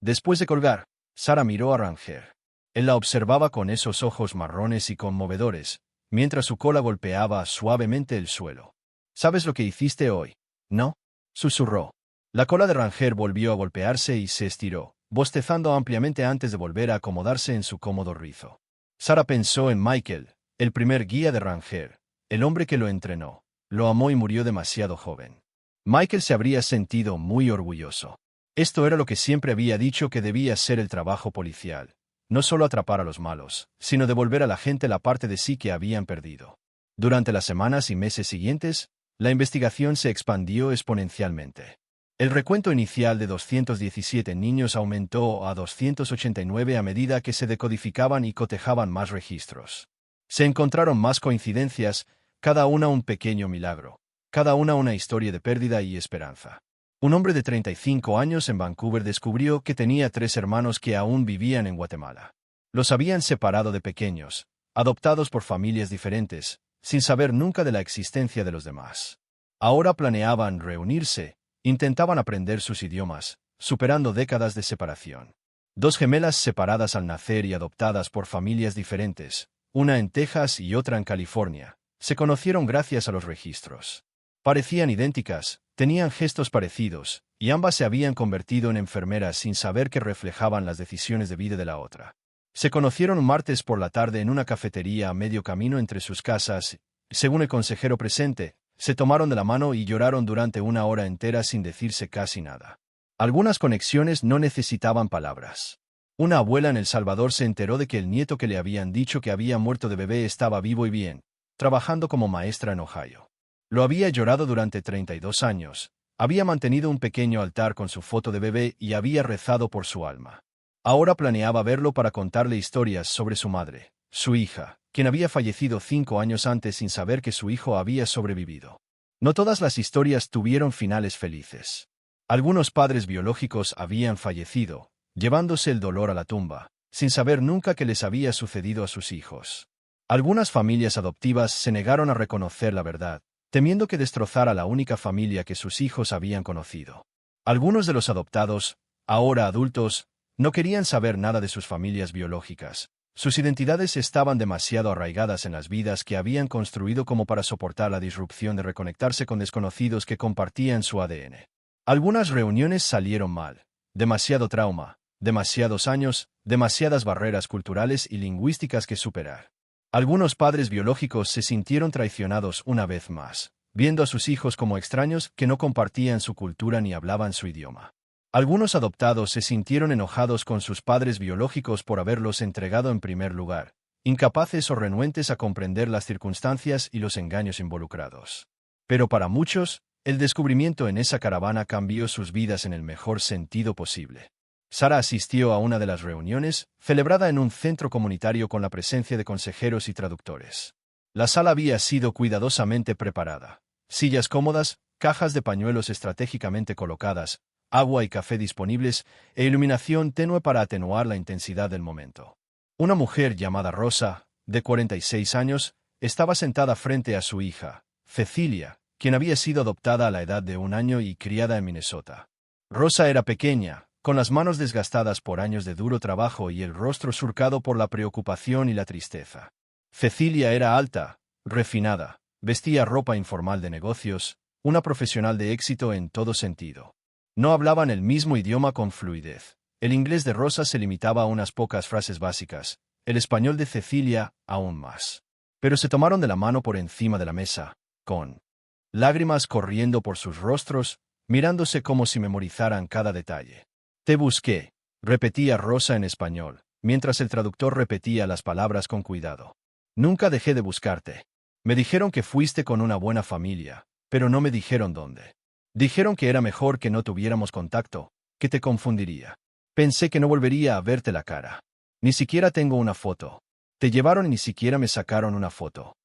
S1: Después de colgar, Sarah miró a Ranger. Él la observaba con esos ojos marrones y conmovedores, mientras su cola golpeaba suavemente el suelo. ¿Sabes lo que hiciste hoy? ¿No? Susurró. La cola de Ranger volvió a golpearse y se estiró, bostezando ampliamente antes de volver a acomodarse en su cómodo rizo. Sarah pensó en Michael, el primer guía de Ranger, el hombre que lo entrenó. Lo amó y murió demasiado joven. Michael se habría sentido muy orgulloso. Esto era lo que siempre había dicho que debía ser el trabajo policial. No solo atrapar a los malos, sino devolver a la gente la parte de sí que habían perdido. Durante las semanas y meses siguientes, la investigación se expandió exponencialmente. El recuento inicial de 217 niños aumentó a 289 a medida que se decodificaban y cotejaban más registros. Se encontraron más coincidencias, cada una un pequeño milagro, cada una historia de pérdida y esperanza. Un hombre de 35 años en Vancouver descubrió que tenía 3 hermanos que aún vivían en Guatemala. Los habían separado de pequeños, adoptados por familias diferentes, sin saber nunca de la existencia de los demás. Ahora planeaban reunirse, intentaban aprender sus idiomas, superando décadas de separación. 2 gemelas separadas al nacer y adoptadas por familias diferentes, una en Texas y otra en California, se conocieron gracias a los registros. Parecían idénticas, tenían gestos parecidos, y ambas se habían convertido en enfermeras sin saber que reflejaban las decisiones de vida de la otra. Se conocieron un martes por la tarde en una cafetería a medio camino entre sus casas, y, según el consejero presente, se tomaron de la mano y lloraron durante una hora entera sin decirse casi nada. Algunas conexiones no necesitaban palabras. Una abuela en El Salvador se enteró de que el nieto que le habían dicho que había muerto de bebé estaba vivo y bien, trabajando como maestra en Ohio. Lo había llorado durante 32 años, había mantenido un pequeño altar con su foto de bebé y había rezado por su alma. Ahora planeaba verlo para contarle historias sobre su madre, su hija, quien había fallecido 5 años antes sin saber que su hijo había sobrevivido. No todas las historias tuvieron finales felices. Algunos padres biológicos habían fallecido, llevándose el dolor a la tumba, sin saber nunca qué les había sucedido a sus hijos. Algunas familias adoptivas se negaron a reconocer la verdad, temiendo que destrozara la única familia que sus hijos habían conocido. Algunos de los adoptados, ahora adultos, no querían saber nada de sus familias biológicas. Sus identidades estaban demasiado arraigadas en las vidas que habían construido como para soportar la disrupción de reconectarse con desconocidos que compartían su ADN. Algunas reuniones salieron mal. Demasiado trauma, demasiados años, demasiadas barreras culturales y lingüísticas que superar. Algunos padres biológicos se sintieron traicionados una vez más, viendo a sus hijos como extraños que no compartían su cultura ni hablaban su idioma. Algunos adoptados se sintieron enojados con sus padres biológicos por haberlos entregado en primer lugar, incapaces o renuentes a comprender las circunstancias y los engaños involucrados. Pero para muchos, el descubrimiento en esa caravana cambió sus vidas en el mejor sentido posible. Sara asistió a una de las reuniones, celebrada en un centro comunitario con la presencia de consejeros y traductores. La sala había sido cuidadosamente preparada. Sillas cómodas, cajas de pañuelos estratégicamente colocadas, agua y café disponibles, e iluminación tenue para atenuar la intensidad del momento. Una mujer llamada Rosa, de 46 años, estaba sentada frente a su hija, Cecilia, quien había sido adoptada a la edad de 1 año y criada en Minnesota. Rosa era pequeña, con las manos desgastadas por años de duro trabajo y el rostro surcado por la preocupación y la tristeza. Cecilia era alta, refinada, vestía ropa informal de negocios, una profesional de éxito en todo sentido. No hablaban el mismo idioma con fluidez. El inglés de Rosa se limitaba a unas pocas frases básicas, el español de Cecilia aún más. Pero se tomaron de la mano por encima de la mesa, con lágrimas corriendo por sus rostros, mirándose como si memorizaran cada detalle. Te busqué, repetía Rosa en español, mientras el traductor repetía las palabras con cuidado. Nunca dejé de buscarte. Me dijeron que fuiste con una buena familia, pero no me dijeron dónde. Dijeron que era mejor que no tuviéramos contacto, que te confundiría. Pensé que no volvería a verte la cara. Ni siquiera tengo una foto. Te llevaron y ni siquiera me sacaron una foto.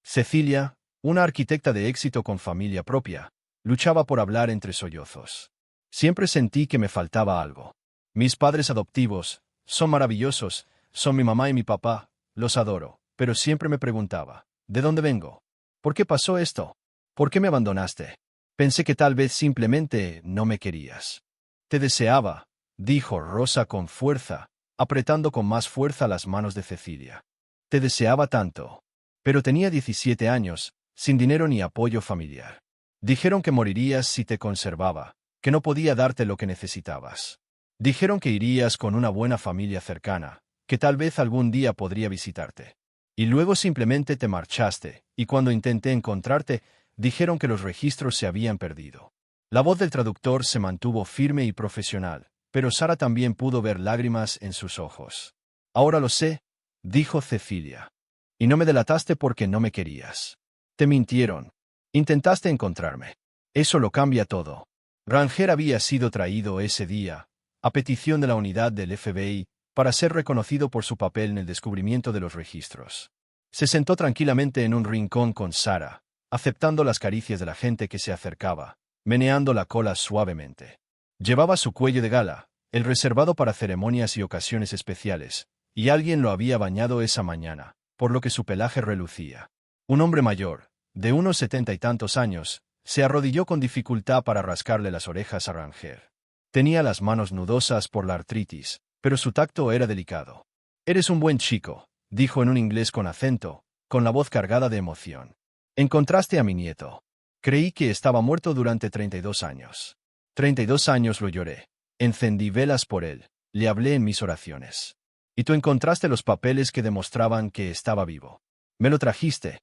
S1: Cecilia, una arquitecta de éxito con familia propia, luchaba por hablar entre sollozos. Siempre sentí que me faltaba algo. Mis padres adoptivos son maravillosos, son mi mamá y mi papá, los adoro, pero siempre me preguntaba, ¿de dónde vengo? ¿Por qué pasó esto? ¿Por qué me abandonaste? Pensé que tal vez simplemente no me querías. Te deseaba, dijo Rosa con fuerza, apretando con más fuerza las manos de Cecilia. Te deseaba tanto. Pero tenía 17 años, sin dinero ni apoyo familiar. Dijeron que morirías si te conservaba, que no podía darte lo que necesitabas. Dijeron que irías con una buena familia cercana, que tal vez algún día podría visitarte. Y luego simplemente te marchaste, y cuando intenté encontrarte, dijeron que los registros se habían perdido. La voz del traductor se mantuvo firme y profesional, pero Sara también pudo ver lágrimas en sus ojos. Ahora lo sé, dijo Cecilia. Y no me delataste porque no me querías. Te mintieron. Intentaste encontrarme. Eso lo cambia todo. Ranger había sido traído ese día, a petición de la unidad del FBI, para ser reconocido por su papel en el descubrimiento de los registros. Se sentó tranquilamente en un rincón con Sara, aceptando las caricias de la gente que se acercaba, meneando la cola suavemente. Llevaba su cuello de gala, el reservado para ceremonias y ocasiones especiales, y alguien lo había bañado esa mañana, por lo que su pelaje relucía. Un hombre mayor, de unos 70 y tantos años, se arrodilló con dificultad para rascarle las orejas a Ranger. Tenía las manos nudosas por la artritis, pero su tacto era delicado. «Eres un buen chico», dijo en un inglés con acento, con la voz cargada de emoción. «Encontraste a mi nieto. Creí que estaba muerto durante 32 años. 32 años lo lloré. Encendí velas por él. Le hablé en mis oraciones. Y tú encontraste los papeles que demostraban que estaba vivo. Me lo trajiste».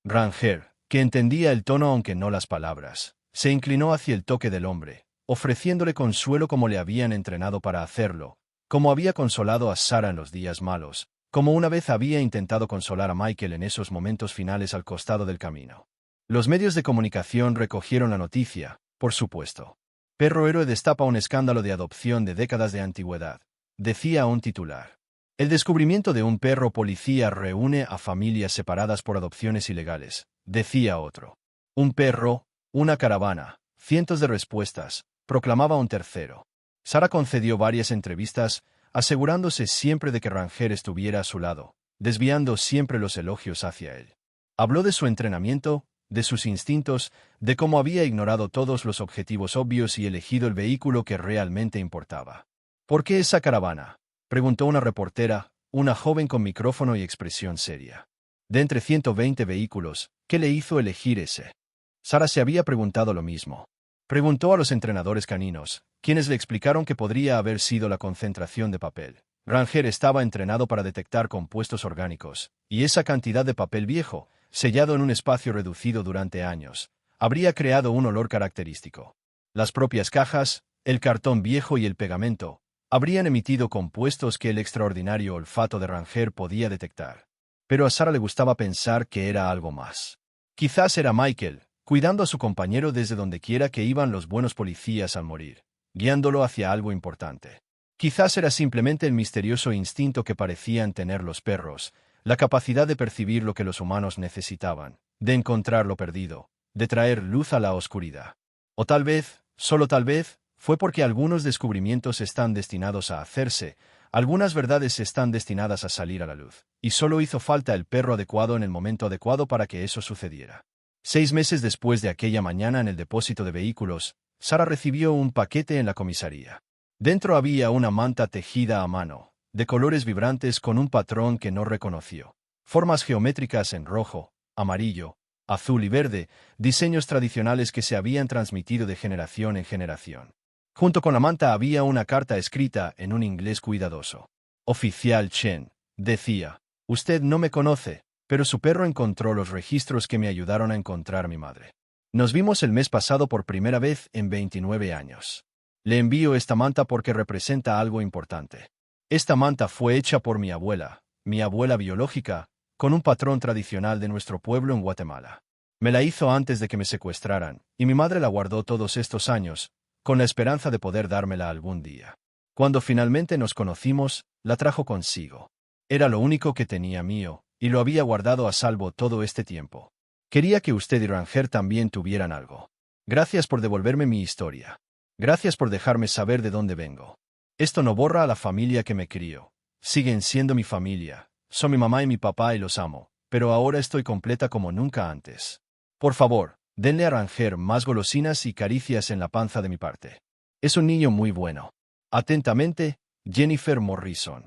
S1: Ranger, que entendía el tono aunque no las palabras, se inclinó hacia el toque del hombre, ofreciéndole consuelo como le habían entrenado para hacerlo, como había consolado a Sarah en los días malos, como una vez había intentado consolar a Michael en esos momentos finales al costado del camino. Los medios de comunicación recogieron la noticia, por supuesto. «Perro héroe destapa un escándalo de adopción de décadas de antigüedad», decía un titular. «El descubrimiento de un perro policía reúne a familias separadas por adopciones ilegales», decía otro. «Un perro, una caravana, cientos de respuestas», proclamaba un tercero. Sarah concedió varias entrevistas, asegurándose siempre de que Ranger estuviera a su lado, desviando siempre los elogios hacia él. Habló de su entrenamiento, de sus instintos, de cómo había ignorado todos los objetivos obvios y elegido el vehículo que realmente importaba. «¿Por qué esa caravana?», preguntó una reportera, una joven con micrófono y expresión seria. «De entre 120 vehículos, ¿qué le hizo elegir ese?». Sarah se había preguntado lo mismo. Preguntó a los entrenadores caninos, quienes le explicaron que podría haber sido la concentración de papel. Ranger estaba entrenado para detectar compuestos orgánicos, y esa cantidad de papel viejo, sellado en un espacio reducido durante años, habría creado un olor característico. Las propias cajas, el cartón viejo y el pegamento, habrían emitido compuestos que el extraordinario olfato de Ranger podía detectar. Pero a Sarah le gustaba pensar que era algo más. Quizás era Michael, cuidando a su compañero desde donde quiera que iban los buenos policías al morir, guiándolo hacia algo importante. Quizás era simplemente el misterioso instinto que parecían tener los perros, la capacidad de percibir lo que los humanos necesitaban, de encontrar lo perdido, de traer luz a la oscuridad. O tal vez, solo tal vez, fue porque algunos descubrimientos están destinados a hacerse, algunas verdades están destinadas a salir a la luz, y solo hizo falta el perro adecuado en el momento adecuado para que eso sucediera. 6 meses después de aquella mañana en el depósito de vehículos, Sarah recibió un paquete en la comisaría. Dentro había una manta tejida a mano, de colores vibrantes con un patrón que no reconoció. Formas geométricas en rojo, amarillo, azul y verde, diseños tradicionales que se habían transmitido de generación en generación. Junto con la manta había una carta escrita en un inglés cuidadoso. «Oficial Chen», decía, «usted no me conoce, pero su perro encontró los registros que me ayudaron a encontrar a mi madre. Nos vimos el mes pasado por primera vez en 29 años. Le envío esta manta porque representa algo importante. Esta manta fue hecha por mi abuela biológica, con un patrón tradicional de nuestro pueblo en Guatemala. Me la hizo antes de que me secuestraran, y mi madre la guardó todos estos años, con la esperanza de poder dármela algún día. Cuando finalmente nos conocimos, la trajo consigo. Era lo único que tenía mío, y lo había guardado a salvo todo este tiempo. Quería que usted y Ranger también tuvieran algo. Gracias por devolverme mi historia. Gracias por dejarme saber de dónde vengo. Esto no borra a la familia que me crió. Siguen siendo mi familia. Son mi mamá y mi papá y los amo, pero ahora estoy completa como nunca antes. Por favor, denle a Ranger más golosinas y caricias en la panza de mi parte. Es un niño muy bueno. Atentamente, Jennifer Morrison.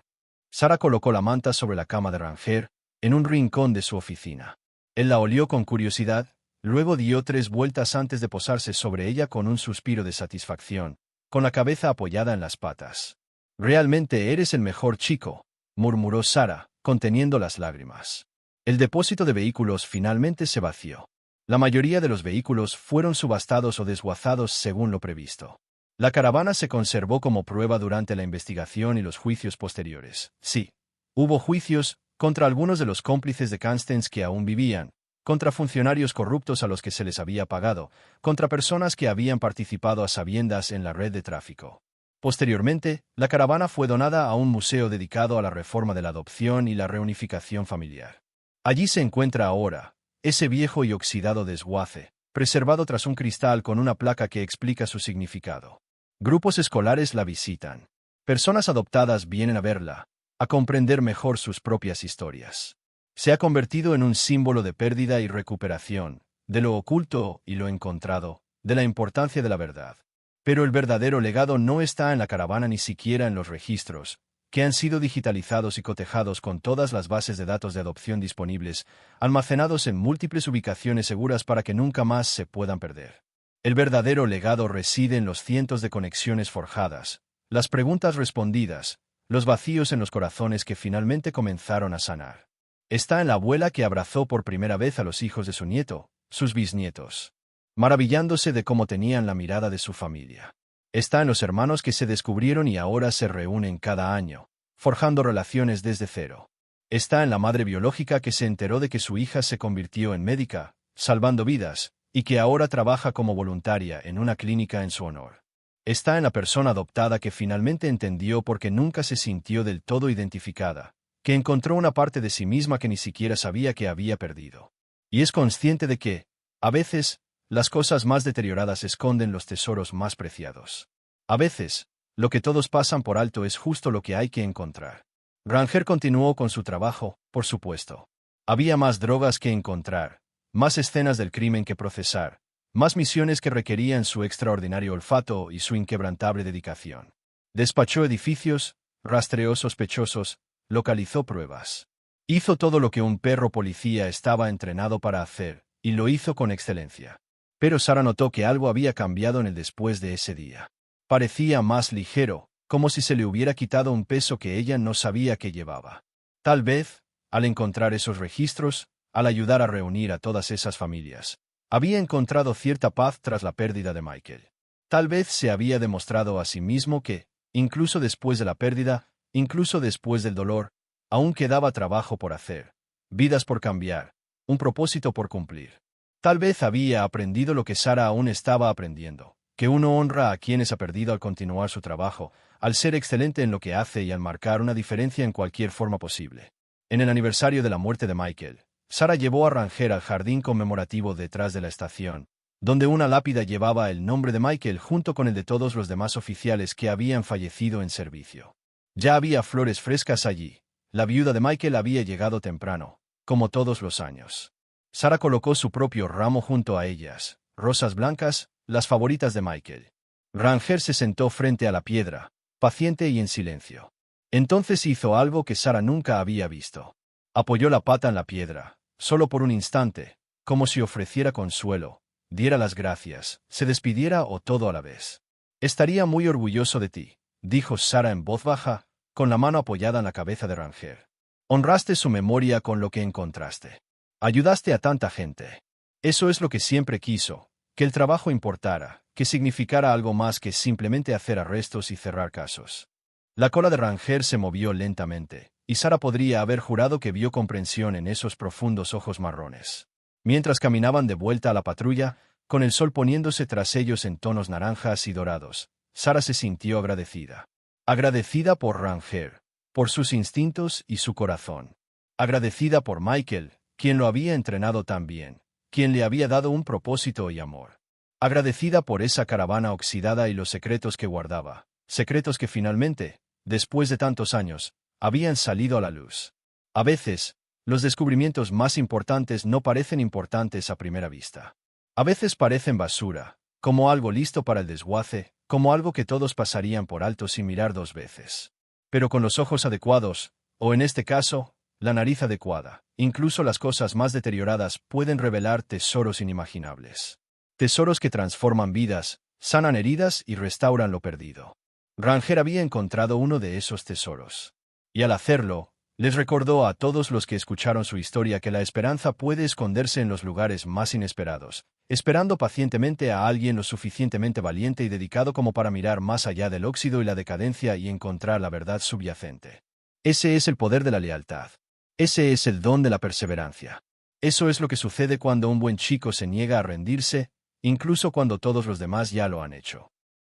S1: Sarah colocó la manta sobre la cama de Ranger, en un rincón de su oficina. Él la olió con curiosidad, luego dio 3 vueltas antes de posarse sobre ella con un suspiro de satisfacción, con la cabeza apoyada en las patas. «Realmente eres el mejor chico», murmuró Sarah, conteniendo las lágrimas. El depósito de vehículos finalmente se vació. La mayoría de los vehículos fueron subastados o desguazados según lo previsto. La caravana se conservó como prueba durante la investigación y los juicios posteriores. Sí, hubo juicios contra algunos de los cómplices de Constance que aún vivían, contra funcionarios corruptos a los que se les había pagado, contra personas que habían participado a sabiendas en la red de tráfico. Posteriormente, la caravana fue donada a un museo dedicado a la reforma de la adopción y la reunificación familiar. Allí se encuentra ahora ese viejo y oxidado desguace, preservado tras un cristal con una placa que explica su significado. Grupos escolares la visitan. Personas adoptadas vienen a verla, a comprender mejor sus propias historias. Se ha convertido en un símbolo de pérdida y recuperación, de lo oculto y lo encontrado, de la importancia de la verdad. Pero el verdadero legado no está en la caravana ni siquiera en los registros, que han sido digitalizados y cotejados con todas las bases de datos de adopción disponibles, almacenados en múltiples ubicaciones seguras para que nunca más se puedan perder. El verdadero legado reside en los cientos de conexiones forjadas, las preguntas respondidas, los vacíos en los corazones que finalmente comenzaron a sanar. Está en la abuela que abrazó por primera vez a los hijos de su nieto, sus bisnietos, maravillándose de cómo tenían la mirada de su familia. Está en los hermanos que se descubrieron y ahora se reúnen cada año, forjando relaciones desde cero. Está en la madre biológica que se enteró de que su hija se convirtió en médica, salvando vidas, y que ahora trabaja como voluntaria en una clínica en su honor. Está en la persona adoptada que finalmente entendió porque nunca se sintió del todo identificada, que encontró una parte de sí misma que ni siquiera sabía que había perdido. Y es consciente de que, a veces, las cosas más deterioradas esconden los tesoros más preciados. A veces, lo que todos pasan por alto es justo lo que hay que encontrar. Granger continuó con su trabajo, por supuesto. Había más drogas que encontrar, más escenas del crimen que procesar, más misiones que requerían su extraordinario olfato y su inquebrantable dedicación. Despachó edificios, rastreó sospechosos, localizó pruebas. Hizo todo lo que un perro policía estaba entrenado para hacer, y lo hizo con excelencia. Pero Sara notó que algo había cambiado en él después de ese día. Parecía más ligero, como si se le hubiera quitado un peso que ella no sabía que llevaba. Tal vez, al encontrar esos registros, al ayudar a reunir a todas esas familias, había encontrado cierta paz tras la pérdida de Michael. Tal vez se había demostrado a sí mismo que, incluso después de la pérdida, incluso después del dolor, aún quedaba trabajo por hacer, vidas por cambiar, un propósito por cumplir. Tal vez había aprendido lo que Sara aún estaba aprendiendo, que uno honra a quienes ha perdido al continuar su trabajo, al ser excelente en lo que hace y al marcar una diferencia en cualquier forma posible. En el aniversario de la muerte de Michael, Sara llevó a Ranger al jardín conmemorativo detrás de la estación, donde una lápida llevaba el nombre de Michael junto con el de todos los demás oficiales que habían fallecido en servicio. Ya había flores frescas allí. La viuda de Michael había llegado temprano, como todos los años. Sara colocó su propio ramo junto a ellas, rosas blancas, las favoritas de Michael. Ranger se sentó frente a la piedra, paciente y en silencio. Entonces hizo algo que Sara nunca había visto. Apoyó la pata en la piedra, solo por un instante, como si ofreciera consuelo, diera las gracias, se despidiera o todo a la vez. Estaría muy orgulloso de ti, dijo Sara en voz baja, con la mano apoyada en la cabeza de Ranger. Honraste su memoria con lo que encontraste. Ayudaste a tanta gente. Eso es lo que siempre quiso, que el trabajo importara, que significara algo más que simplemente hacer arrestos y cerrar casos. La cola de Ranger se movió lentamente, y Sara podría haber jurado que vio comprensión en esos profundos ojos marrones. Mientras caminaban de vuelta a la patrulla, con el sol poniéndose tras ellos en tonos naranjas y dorados, Sara se sintió agradecida. Agradecida por Ranger, por sus instintos y su corazón. Agradecida por Michael, quien lo había entrenado tan bien, quien le había dado un propósito y amor. Agradecida por esa caravana oxidada y los secretos que guardaba, secretos que finalmente, después de tantos años, habían salido a la luz. A veces, los descubrimientos más importantes no parecen importantes a primera vista. A veces parecen basura, como algo listo para el desguace, como algo que todos pasarían por alto sin mirar dos veces. Pero con los ojos adecuados, o en este caso, la nariz adecuada, incluso las cosas más deterioradas pueden revelar tesoros inimaginables. Tesoros que transforman vidas, sanan heridas y restauran lo perdido. Ranger había encontrado uno de esos tesoros. Y al hacerlo, les recordó a todos los que escucharon su historia que la esperanza puede esconderse en los lugares más inesperados, esperando pacientemente a alguien lo suficientemente valiente y dedicado como para mirar más allá del óxido y la decadencia y encontrar la verdad subyacente. Ese es el poder de la lealtad. Ese es el don de la perseverancia. Eso es lo que sucede cuando un buen chico se niega a rendirse, incluso cuando todos los demás ya lo han hecho.